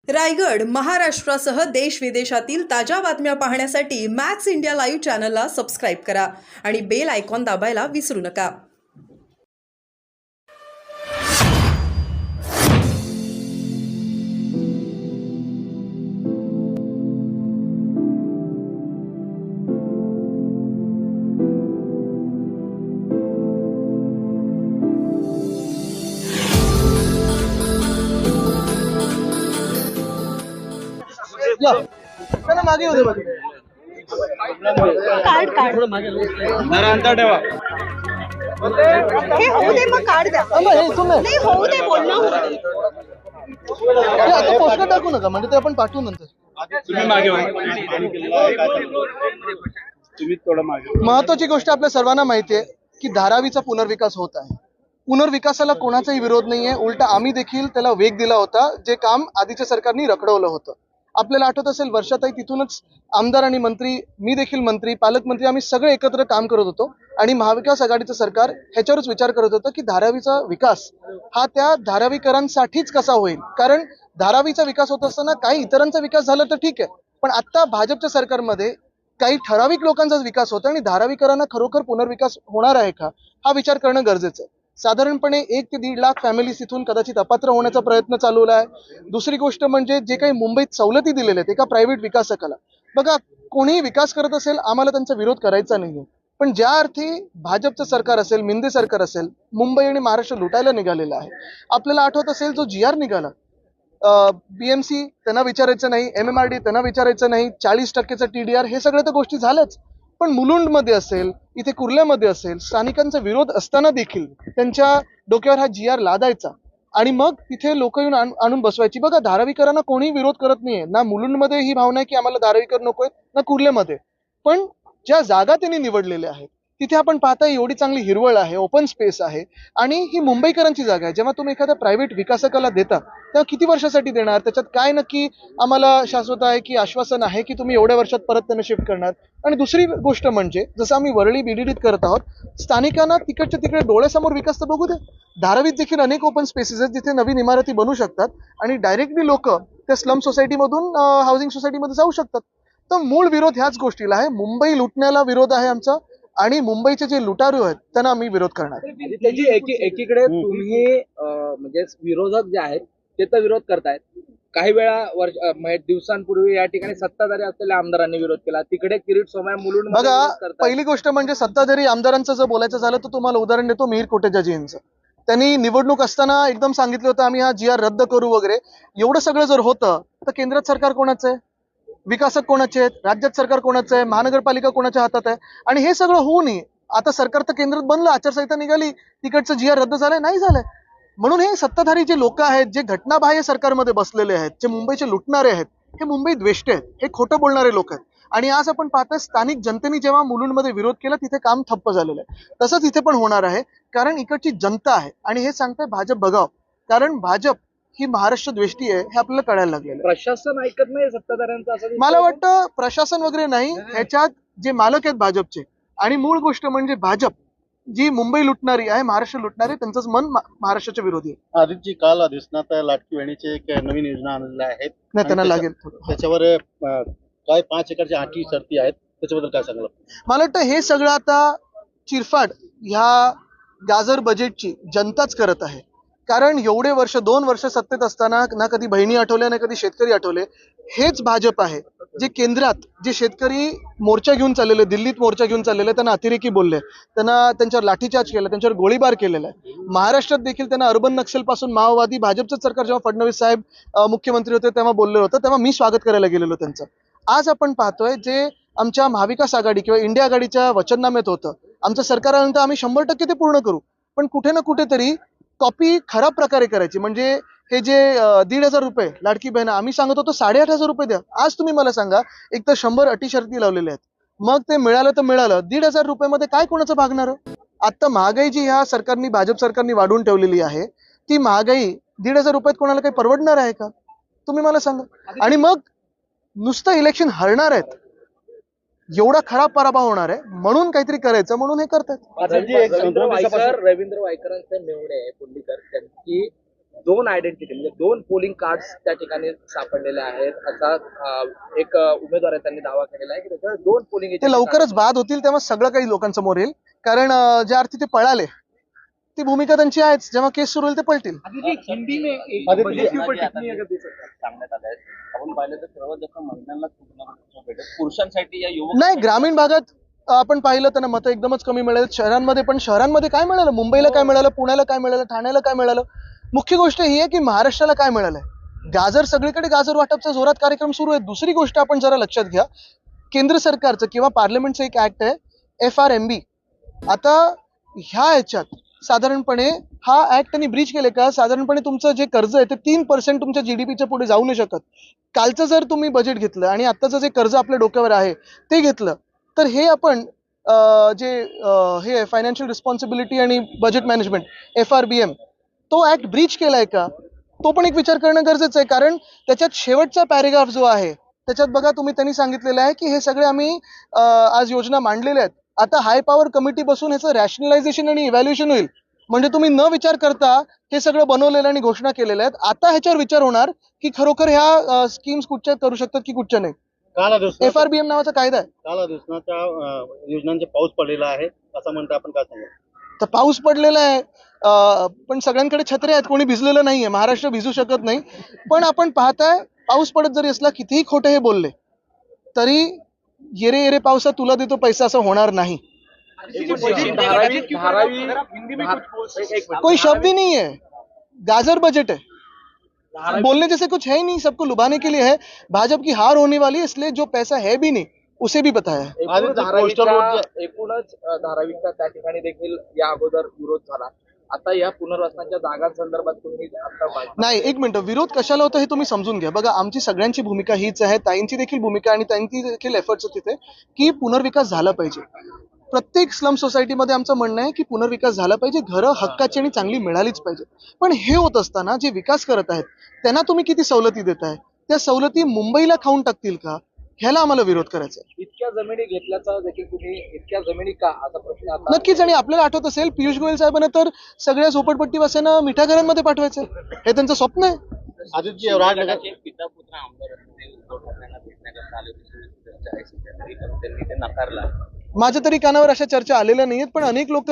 रायगड, महाराष्ट्रासह देश विदेशातील ताज्या बातम्या पाहण्यासाठी मॅक्स इंडिया लाईव्ह चॅनलला सबस्क्राईब करा आणि बेल आयकॉन दाबायला विसरू नका. मागे होते कार्ड कार्ड जरा अंतर ठेवा. हे होऊ दे, मग कार्ड द्या. नाही होऊ दे, बोलणं होऊ दे. आता पोस्टर टाकू नका, म्हणजे ते आपण पाठवू नंतर. तुम्ही मागे व्हा. तुम्ही थोडं मागे. महत्वाची गोष्ट आपल्या सर्वांना माहिती आहे की धारावीचा पुनर्विकास होत आहे. पुनर्विकासाला कोणाचाही विरोध नाहीये, उलटा आम्ही देखील त्याला वेग दिला होता, जे काम आधीच्या सरकारने रखडवलं होतं. आपल्याला आठवत असेल, वर्षाताई तिथूनच आमदार आणि मंत्री, मी देखील मंत्री, पालकमंत्री, आम्ही सगळे एकत्र काम करत होतो आणि महाविकास आघाडीचं सरकार ह्याच्यावरच विचार करत होतं की धारावीचा विकास हा त्या धारावीकरांसाठीच कसा होईल. कारण धारावीचा विकास होत असताना काही इतरांचा विकास झाला तर ठीक आहे, पण आता भाजपच्या सरकारमध्ये काही ठराविक लोकांचाच विकास होतो आणि धारावीकरांना खरोखर पुनर्विकास होणार आहे का, हा विचार करणं गरजेचं आहे. साधारणपणे 1 ते 1.5 लाख फॅमिलीज तिथून कदाचित अपात्र होण्याचा प्रयत्न चालू आहे. दुसरी गोष्ट म्हणजे जे काही मुंबईत सवलती दिलेल्या आहेत एका प्रायव्हेट विकासकाला, बघा कोणीही विकास करत असेल, आम्हाला त्यांचा विरोध करायचा नाहीये, पण ज्या अर्थी भाजपचं सरकार असेल, मिंदे सरकार असेल, मुंबई आणि महाराष्ट्र लुटायला निघालेलं आहे. आपल्याला आठवत असेल, जो GR निघाला, BMC त्यांना विचारायचं नाही, MMRD त्यांना विचारायचं नाही, 40% TDR, हे सगळ्या तर गोष्टी झाल्याच. पण मुलुंडमध्ये असेल, इथे कुर्ल्यामध्ये असेल, स्थानिकांचा विरोध असताना देखील त्यांच्या डोक्यावर हा GR लादायचा आणि मग तिथे लोक येऊन आणून बसवायची. बघा, धारावीकरांना कोणी विरोध करत नाहीये, ना मुलुंडमध्ये ही भावना आहे की आम्हाला धारावीकर नकोय, ना कुर्ल्यामध्ये. पण ज्या जागा त्यांनी निवडलेल्या आहेत तिथे आपण पाहताय एवढी चांगली हिरवळ आहे, ओपन स्पेस आहे आणि ही मुंबईकरांची जागा आहे. जेव्हा तुम्ही एखाद्या प्रायव्हेट विकासकाला देता तेव्हा किती वर्षासाठी देणार, त्याच्यात काय नक्की आम्हाला शाश्वत आहे की आश्वासन आहे की तुम्ही एवढ्या वर्षात परत त्यांना शिफ्ट करणार. आणि दुसरी गोष्ट म्हणजे, जसं आम्ही वरळी BDDत करत आहोत, स्थानिकांना तिकडच्या तिकडे डोळ्यासमोर विकास तर बघू दे. धारावीत देखील अनेक ओपन स्पेसेस आहेत जिथे नवीन इमारती बनू शकतात आणि डायरेक्टली लोक त्या स्लम सोसायटीमधून हाऊसिंग सोसायटीमध्ये जाऊ शकतात. तर मूळ विरोध ह्याच गोष्टीला आहे. मुंबई लुटण्याला विरोध आहे आमचा आणि मुंबईचे जे लुटारू आहेत त्यांना आम्ही विरोध करणार. त्याची एकीकडे तुम्ही म्हणजे विरोधक जे आहेत ते तर विरोध करतायत, काही वेळा दिवसांपूर्वी या ठिकाणी सत्ताधारी असलेल्या आमदारांनी विरोध केला, तिकडे किरीट सोमय्या मुलुंड. बघा, पहिली गोष्ट म्हणजे सत्ताधारी आमदारांचं जर बोलायचं झालं तर तुम्हाला उदाहरण देतो मिहीर कोटेचाजींचं. त्यांनी निवडणूक असताना एकदम सांगितलं होतं आम्ही हा GR रद्द करू वगैरे. एवढं सगळं जर होतं तर केंद्रात सरकार कोणाचं आहे, विकासक कोणाचे आहेत, राज्यात सरकार कोणाचं आहे, महानगरपालिका कोणाच्या हातात आहे. आणि हे सगळं होऊ नये, आता सरकार तर केंद्रात बनलं, आचारसंहिता निघाली, तिकडचं GR रद्द झालंय, नाही झालंय. म्हणून हे सत्ताधारी जे लोक आहेत, जे घटनाबाह्य सरकारमध्ये बसलेले आहेत, जे मुंबईचे लुटणारे आहेत, हे मुंबई द्वेष्टे आहेत, हे खोटं बोलणारे लोक आहेत. आणि आज आपण पाहतोय स्थानिक जनतेने जेव्हा मुलुंडमध्ये विरोध केला तिथे काम ठप्प झालेलं आहे. तसंच इथे पण होणार आहे, कारण इकडची जनता आहे आणि हे सांगतंय भाजप बघाव, कारण भाजप ही महाराष्ट्र द्वेष्टी आहे हे आपल्याला कळायला लागलेलं आहे. प्रशासन ऐकत नाही सत्ताधाऱ्यांचं असं मला वाटतं प्रशासन वगैरे नाही, ह्याच्यात जे मालक आहेत भाजपचे, आणि मूळ गोष्ट म्हणजे भाजप जी मुंबई लुटणारी आहे, महाराष्ट्र लुटणारी, त्यांचंच मन महाराष्ट्राच्या विरोधी आहे. आदित्यजी, काल दिसण्यात लाटकी बहिणीचे एक नवीन योजना आणलेल्या आहेत, नाही त्यांना लागेल त्याच्यावर काय 5 एकरच्या अटी शर्ती आहेत, त्याच्याबद्दल काय सांगाल? मला वाटतं हे सगळं आता चिरफाड ह्या गाजर बजेटची जनताच करत आहे. कारण एवढे वर्ष, 2 वर्ष सत्तेत असताना ना कधी बहिणी आठवल्या, ना कधी शेतकरी आठवले. हेच भाजप आहे जे केंद्रात जे शेतकरी मोर्चा घेऊन चाललेले, दिल्लीत मोर्चा घेऊन चाललेले, त्यांना अतिरेकी बोलले, त्यांना त्यांच्यावर लाठीचार्ज केला, त्यांच्यावर गोळीबार केलेला आहे. महाराष्ट्रात देखील त्यांना अर्बन नक्षल पासून माओवादी, भाजपचं सरकार जेव्हा फडणवीस साहेब मुख्यमंत्री होते तेव्हा बोलले होतं, तेव्हा मी स्वागत करायला गेलेलो त्यांचं. आज आपण पाहतोय जे आमच्या महाविकास आघाडी किंवा इंडिया आघाडीच्या वचननाम्यात होतं, आमचं सरकार आल्यानंतर आम्ही 100% ते पूर्ण करू, पण कुठे ना कुठेतरी कॉपी खराब प्रकारे करायची. म्हणजे हे जे 1,500 रुपये लाडकी बहीण, आम्ही सांगत होतो 8,500 रुपये द्या. आज तुम्ही मला सांगा, एक तर 100 अटी शर्ती लावलेल्या आहेत, मग ते मिळालं तर मिळालं, 1,500 रुपयामध्ये काय कोणाचं भागणार? आता महागाई जी ह्या सरकारनी, भाजप सरकारनी वाढवून ठेवलेली आहे, ती महागाई 1,500 रुपयात कोणाला काही परवडणार आहे का? तुम्ही मला सांगा. आणि मग नुसतं इलेक्शन हरणार आहेत, एवढा खराब पराभव होणार आहे, म्हणून काहीतरी करायचं म्हणून हे करतात. रवींद्र वायकरांचे मेवणे पुंडीकर त्यांची दोन आयडेंटिटी म्हणजे दोन पोलिंग कार्ड त्या ठिकाणी सापडलेले आहेत असा एक उमेदवार आहे त्यांनी दावा केलेला आहे की त्याच्यावर दोन पोलिंग ते लवकरच बाद होतील तेव्हा सगळं काही लोकांसमोर येईल. कारण ज्या अर्थी ते पळाले ती भूमिका त्यांची आहेच. जेव्हा केस सुरू होईल ते पळतील. हिंदी में एक आदित्य, बजट के ऊपर टिप्पणी अगर दे सकता है. सांगण्यात आलं आहे. आपण पाहिलं तर सर्वात जास्त महिलांना भेटत पुरुषांसाठी या युवक नाही, ग्रामीण भागात आपण पाहिलं तर मतं एकदमच कमी मिळाले. शहरांमध्ये पण शहरांमध्ये काय मिळालं, मुंबईला काय मिळालं, पुण्याला काय मिळालं, ठाण्याला काय मिळालं. मुख्य गोष्ट ही आहे की महाराष्ट्राला काय मिळालंय. गाजर सगळीकडे गाजर वाटपचा जोरात कार्यक्रम सुरू आहे. दुसरी गोष्ट आपण जरा लक्षात घ्या, केंद्र सरकारचं किंवा पार्लमेंटचं एक ऍक्ट आहे FRMB. आता ह्या ह्याच्यात साधारणपणे हा ऍक्ट त्यांनी ब्रीच केले का, साधारणपणे तुमचं जे कर्ज आहे ते 3% तुमच्या GDPच्या पुढे जाऊ नाही शकत. कालचं जर तुम्ही बजेट घेतलं आणि आत्ताचं जे कर्ज आपल्या डोक्यावर आहे ते घेतलं तर हे आपण हे फायनान्शियल रिस्पॉन्सिबिलिटी आणि बजेट मॅनेजमेंट FRBM तो ऍक्ट ब्रीच केलाय का, तो पण एक विचार करणं गरजेचं आहे. कारण त्याच्यात शेवटचा पॅरेग्राफ जो आहे त्याच्यात बघा तुम्ही त्यांनी सांगितलेलं आहे की हे सगळे आम्ही आज योजना मांडलेल्या आहेत. आता हाय पॉवर कमिटी बसून ह्याचं रॅशनलायझेशन आणि इव्हॅल्युएशन होईल. म्हणजे तुम्ही न विचार करता हे सगळं बनवलेलं आणि घोषणा केलेल्या आहेत. आता ह्याच्यावर विचार होणार की खरोखर ह्या स्कीम्स कुठच्या करू शकतात की कुठच्या नाही. FRBM नावाचा कायदा आहे. काल अधिवेशनाच्या योजनांचे पाऊस पडलेला आहे असं म्हणता, आपण काय सांगा? तर पाऊस पडलेला आहे, पण सगळ्यांकडे छत्र्या आहेत, कोणी भिजलेलं नाहीये. महाराष्ट्र भिजू शकत नाही. पण आपण पाहताय पाऊस पडत जरी असला, कितीही खोटे हे बोलले तरी येरे येरे पावसा तुला देतो पैसा असं होणार नाही. हिंदी में कुछ बोल सकते हैं. कोई शब्द ही नहीं है, गाजर बजट है. बोलने जैसे कुछ है ही नहीं, सबको लुभाने के लिए है. भाजपा की हार होने वाली है, इसलिए जो पैसा है भी नहीं उसे भी पता है. एकूणच धारावीचा त्या ठिकाणी देखील या अगोदर विरोध झाला. आता या पुनर्वसनाच्या जागांसंदर्भात तुम्ही आता नाही, एक मिनिट, विरोध कशाला होता हे तुम्ही समजून घ्या. बघा, आमची सगळ्यांची भूमिका हीच आहे, ताईंची देखील भूमिका आणि ताईंची देखील एफर्ट्स तिथे की पुनर्विकास झाला पाहिजे. प्रत्येक स्लम सोसायटीमध्ये आमचं म्हणणं आहे की पुनर्विकास झाला पाहिजे, घरं हक्काची आणि चांगली मिळालीच पाहिजे. पण हे होत असताना जे विकास करत आहेत त्यांना तुम्ही किती सवलती देताय, त्या सवलती मुंबईला खाऊन टाकतील का, ह्याला आम्हाला विरोध करायचा आहे. इतक्या जमिनी घेतल्याचा देखील तुम्ही इतक्या जमिनी का असा प्रश्न आता नक्कीच. आणि आपल्याला आठवत असेल पियुष गोयल साहेबांना तर सगळ्या झोपडपट्टीवासियांना मिठा घरांमध्ये पाठवायचं, हे त्यांचं स्वप्न आहे. आदित्य, राजनगर पिता पुत्र आमदार उद्धव ठाकरेंना भेटण्याकरता आले होते. चर्चा आहे सध्या तरी, पण त्यांनी ते नाकारला. माझ्या तरी कानावर अशा चर्चा आलेल्या नाहीयेत, पण अनेक लोक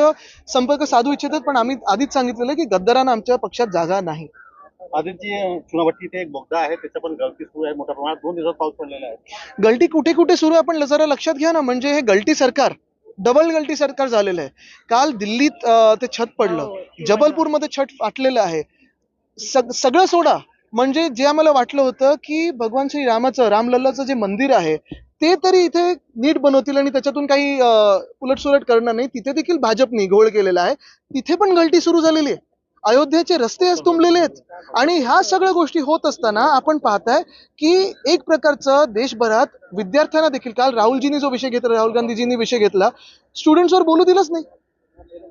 संपर्क साधू इच्छितात. पण आम्ही आधीच सांगितलेलं की गद्दारांना आमच्या पक्षात जागा नाही. आदित्य, चुनावट्टी इथे एक बोगदा आहे, त्याचं पण गळती सुरू आहे मोठ्या प्रमाणात. 2 दिवसात पाऊस पडलेला आहे. गलती कुठे कुठे सुरू आहे आपण जरा लक्षात घ्या ना. म्हणजे हे गलती सरकार, डबल गलती सरकार झालेलं आहे. काल दिल्लीत ते छत पडलं, जबलपूरमध्ये छत फाटलेलं आहे. सगळं सोडा, म्हणजे जे आम्हाला वाटलं होतं की भगवान श्री रामाचं, रामलल्लाचं जे मंदिर आहे ते तरी इथे नीट बनवतील आणि त्याच्यातून काही उलटसुलट करणार नाही, तिथे देखील भाजपने घोळ केलेला आहे. तिथे पण गलती सुरू झालेली आहे. अयोध्येचे रस्ते आज तुंबलेले आहेत. आणि ह्या सगळ्या गोष्टी होत असताना आपण पाहताय की एक प्रकारचं देशभरात विद्यार्थ्यांना देखील, काल राहुलजींनी जो विषय घेतला, राहुल गांधीजींनी विषय घेतला, स्टुडंट्सवर बोलू दिलंच नाही.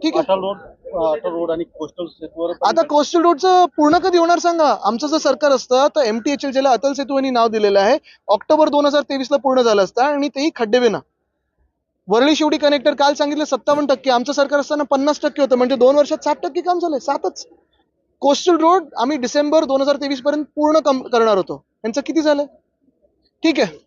ठीक आहे, अटल रोड आणि कोस्टल सेतूवर आता कोस्टल रोडचं पूर्ण कधी होणार सांगा. आमचं जर सरकार असतं तर MTHL ज्याला अटल सेतू यांनी नाव दिलेलं आहे, ऑक्टोबर 2023 पूर्ण झालं असतं आणि तेही खड्डेविना. वरळी शिवडी कनेक्टर काल सांगितलं 57%, आमचं सरकार असताना 50% होतं. म्हणजे 2 वर्षात 60% काम झालंय, 7च. कोस्टल रोड आम्ही डिसेंबर 2023 पर्यंत पूर्ण करणार होतो, यांचं किती झालं? ठीक आहे.